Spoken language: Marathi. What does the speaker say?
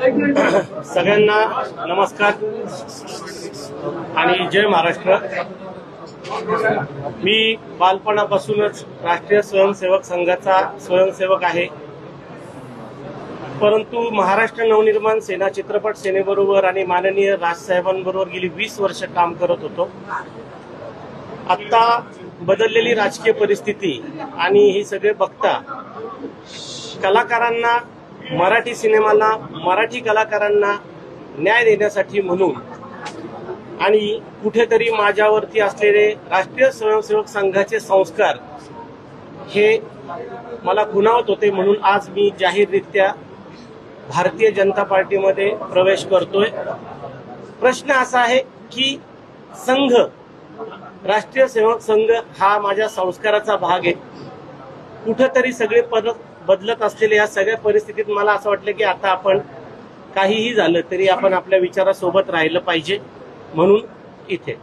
सगळ्यांना नमस्कार आणि जय महाराष्ट्र। मी बालपणापासूनच राष्ट्रीय स्वयंसेवक संघाचा स्वयंसेवक आहे, परंतु महाराष्ट्र नवनिर्माण सेना चित्रपट सेनेबरोबर आणि माननीय राजसाहेबांबरोबर गेली 20 वर्ष काम करत होतो। आता बदललेली राजकीय परिस्थिती आणि हे सगळे बघता कलाकारांना, मराठी सिनेमाला, मराठी कलाकारांना न्याय देण्यासाठी म्हणून आणि कुठेतरी माझ्यावरती असलेले राष्ट्रीय स्वयंसेवक संघाचे संस्कार हे मला खुणावत होते, म्हणून आज मी जाहीररित्या भारतीय जनता पार्टीमध्ये प्रवेश करतोय। प्रश्न असा आहे की संघ, राष्ट्रीय सेवक संघ हा माझ्या संस्काराचा भाग आहे। कुठेतरी सगळे पद बदलत असलेल्या या सगळ्या परिस्थितीत मला असं वाटलं की आता आपण काहीही झालं तरी आपण आपल्या विचारासोबत राहिलं पाहिजे, म्हणून इथे